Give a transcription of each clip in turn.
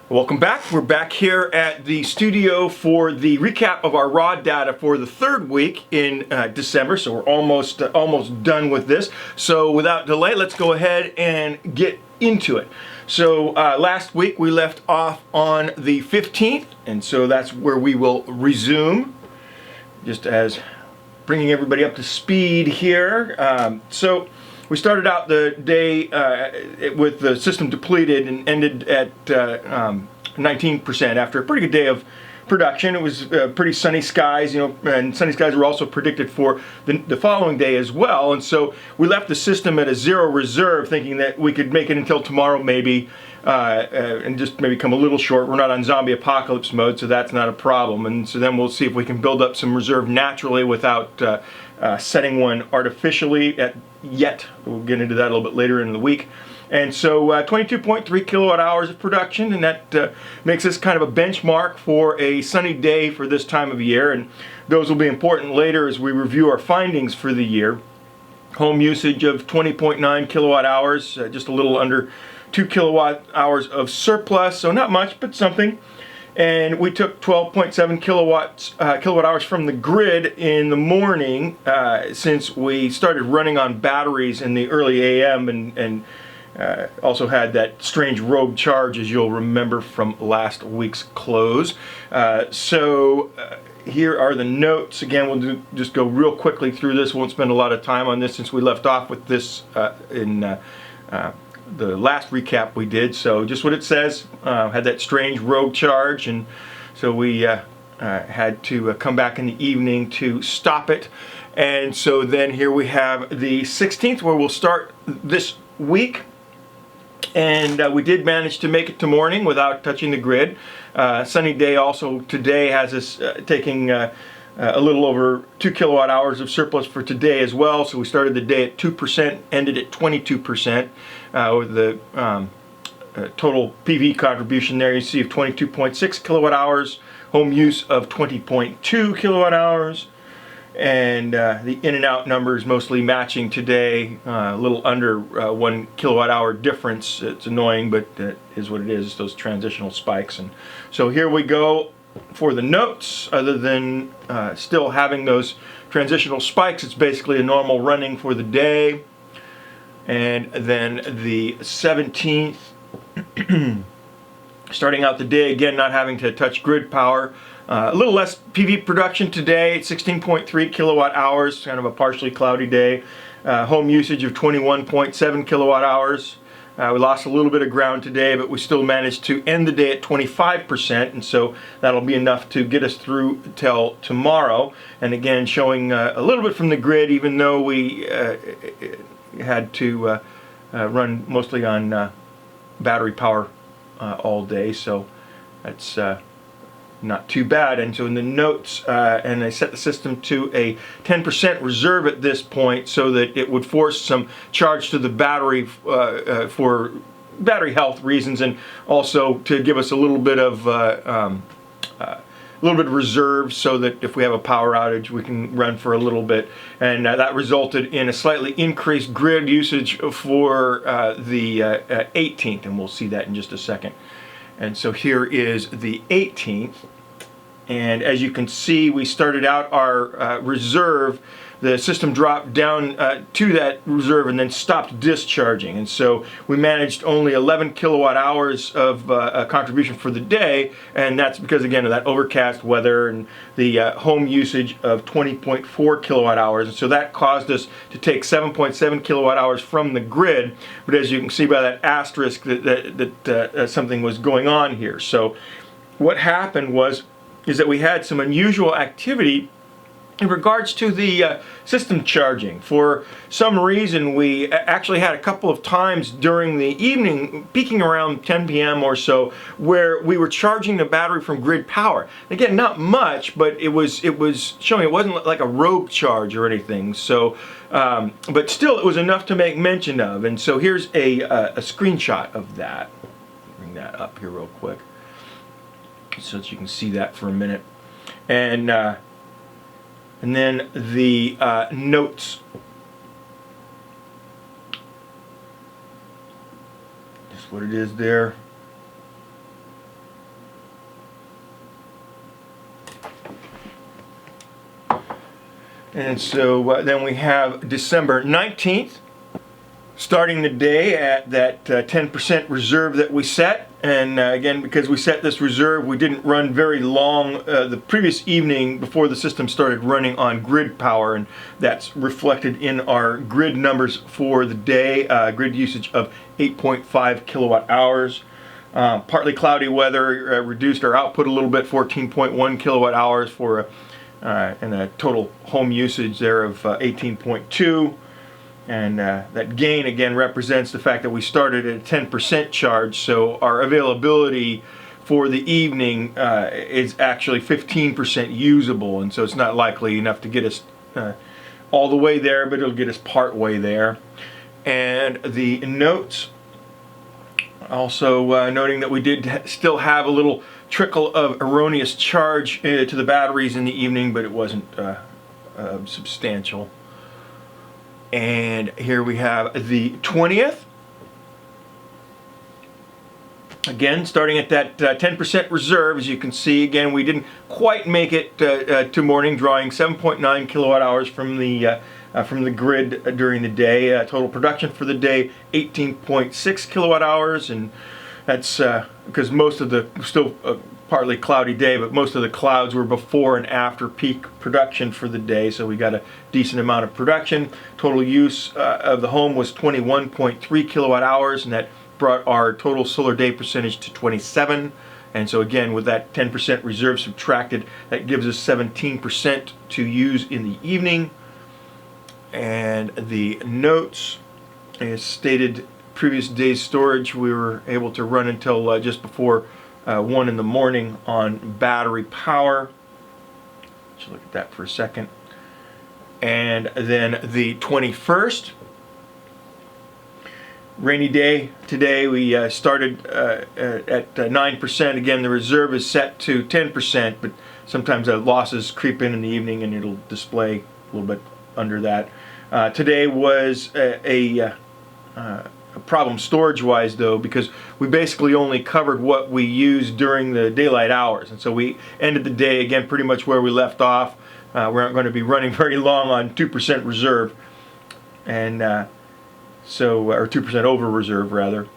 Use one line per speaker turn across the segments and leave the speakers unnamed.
Welcome back. We're back here at the studio for the recap of our raw data for the third week in December. So we're almost done with this. So without delay, let's go ahead and get into it. So last week we left off on the 15th, and so that's where we will resume, just as bringing everybody up to speed here. So we started out the day with the system depleted and ended at 19% after a pretty good day of production. It was pretty sunny skies, and sunny skies were also predicted for the following day as well. And so we left the system at a zero reserve, thinking that we could make it until tomorrow maybe, and just maybe come a little short. We're not on zombie apocalypse mode, so that's not a problem. And so then we'll see if we can build up some reserve naturally without setting one artificially yet. We'll get into that a little bit later in the week. And so 22.3 kilowatt hours of production, and that makes this kind of a benchmark for a sunny day for this time of year, and those will be important later as we review our findings for the year. Home usage of 20.9 kilowatt hours, just a little under 2 kilowatt hours of surplus, so not much, but something. And we took 12.7 kilowatt hours from the grid in the morning, since we started running on batteries in the early AM, and also had that strange rogue charge, as you'll remember from last week's close. So here are the notes. Again, we'll just go real quickly through this. Won't spend a lot of time on this since we left off with this in the last recap we did. So just what it says, had that strange rogue charge, and so we had to come back in the evening to stop it. And so then here we have the 16th, where we'll start this week. And we did manage to make it to morning without touching the grid. Sunny day also today has us taking a little over 2 kilowatt hours of surplus for today as well. So we started the day at 2%, ended at 22%, with the total PV contribution there you see of 22.6 kilowatt hours, home use of 20.2 kilowatt hours. And the in and out numbers mostly matching today, a little under 1 kilowatt hour difference. It's annoying, but it is what it is. It's those transitional spikes. And so here we go for the notes. Other than still having those transitional spikes, it's basically a normal running for the day. And then the 17th, starting out the day again, not having to touch grid power. A little less PV production today, 16.3 kilowatt hours, kind of a partially cloudy day. Home usage of 21.7 kilowatt hours. We lost a little bit of ground today, but we still managed to end the day at 25%, and so that'll be enough to get us through till tomorrow. And again, showing a little bit from the grid, even though we had to run mostly on battery power all day, so that's not too bad. And so in the notes, and I set the system to a 10% reserve at this point so that it would force some charge to the battery for battery health reasons, and also to give us a little bit of reserve so that if we have a power outage we can run for a little bit. And that resulted in a slightly increased grid usage for the 18th, and we'll see that in just a second. And so here is the 18th, and as you can see, we started out our reserve. The system dropped down to that reserve and then stopped discharging, and so we managed only 11 kilowatt hours of contribution for the day, and that's because, again, of that overcast weather and the home usage of 20.4 kilowatt hours. And so that caused us to take 7.7 kilowatt hours from the grid, but as you can see by that asterisk that something was going on here. So what happened is that we had some unusual activity in regards to the system charging. For some reason, we actually had a couple of times during the evening, peaking around 10 p.m. or so, where we were charging the battery from grid power. Again, not much, but it was showing it wasn't like a rogue charge or anything. So, but still, it was enough to make mention of. And so here's a screenshot of that. Bring that up here real quick, so that you can see that for a minute. And then the notes. Just what it is there. And so then we have December 19th, starting the day at that 10% reserve that we set. And again, because we set this reserve, we didn't run very long the previous evening before the system started running on grid power, and that's reflected in our grid numbers for the day. Grid usage of 8.5 kilowatt hours. Partly cloudy weather reduced our output a little bit, 14.1 kilowatt hours for and a total home usage there of 18.2. And that gain again represents the fact that we started at a 10% charge, so our availability for the evening is actually 15% usable, and so it's not likely enough to get us all the way there, but it'll get us part way there. And the notes, also noting that we did still have a little trickle of erroneous charge to the batteries in the evening, but it wasn't substantial. And here we have the 20th. Again, starting at that 10% reserve, as you can see, again, we didn't quite make it to morning, drawing 7.9 kilowatt hours from the grid during the day. Total production for the day, 18.6 kilowatt hours, and that's because most of the, still partly cloudy day, but most of the clouds were before and after peak production for the day, so we got a decent amount of production. Total use of the home was 21.3 kilowatt hours, and that brought our total solar day percentage to 27. And so again, with that 10% reserve subtracted, that gives us 17% to use in the evening. And the notes, as stated, previous day's storage, we were able to run until just before 1 in the morning on battery power. Let's look at that for a second. And then the 21st, rainy day today. We started at 9%. Again, the reserve is set to 10%, but sometimes losses creep in the evening and it'll display a little bit under that. Today was a problem storage-wise, though, because we basically only covered what we used during the daylight hours, and so we ended the day again pretty much where we left off. We aren't going to be running very long on 2% reserve, and or 2% over reserve rather.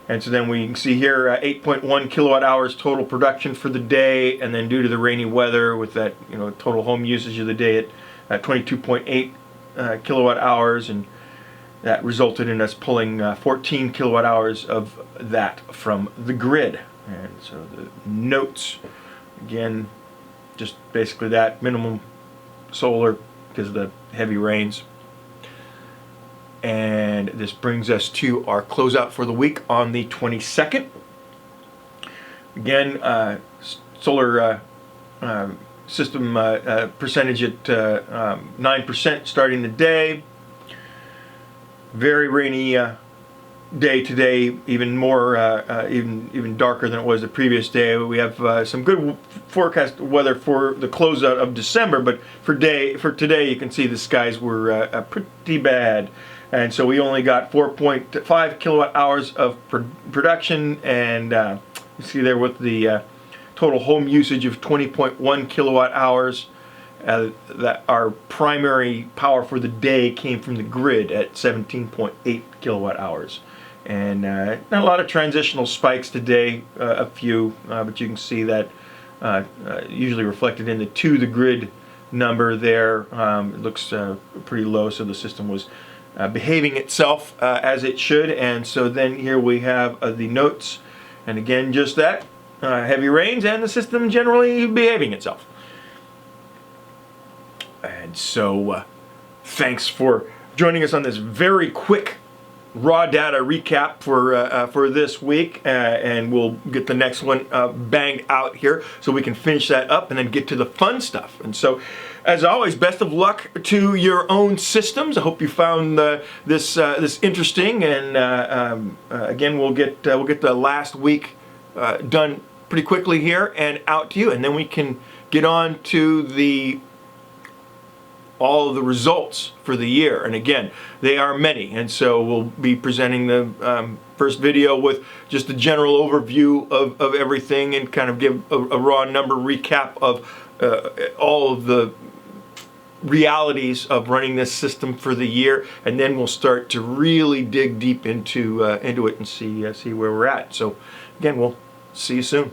And so then we can see here 8.1 kilowatt hours total production for the day, and then due to the rainy weather, with that total home usage of the day at 22.8 kilowatt hours, and that resulted in us pulling 14 kilowatt hours of that from the grid. And so the notes, again, just basically that, minimum solar because of the heavy rains. And this brings us to our closeout for the week on the 22nd. Again, solar system percentage at 9% starting the day. Very rainy day today, even more, even darker than it was the previous day. We have some good forecast weather for the closeout of December, but for today, you can see the skies were pretty bad, and so we only got 4.5 kilowatt hours of production, and you see there with the total home usage of 20.1 kilowatt hours. That our primary power for the day came from the grid at 17.8 kilowatt hours. And not a lot of transitional spikes today, a few, but you can see that usually reflected in the to the grid number there. It looks pretty low, so the system was behaving itself as it should. And so then here we have the notes, and again just that, heavy rains and the system generally behaving itself. And so thanks for joining us on this very quick raw data recap for this week, and we'll get the next one banged out here so we can finish that up and then get to the fun stuff. And so, as always, best of luck to your own systems. I hope you found this interesting, and again, we'll get the last week done pretty quickly here and out to you, and then we can get on to all of the results for the year. And again, they are many, and so we'll be presenting the first video with just a general overview of everything, and kind of give a raw number recap of all of the realities of running this system for the year, and then we'll start to really dig deep into it and see where we're at. So again, we'll see you soon.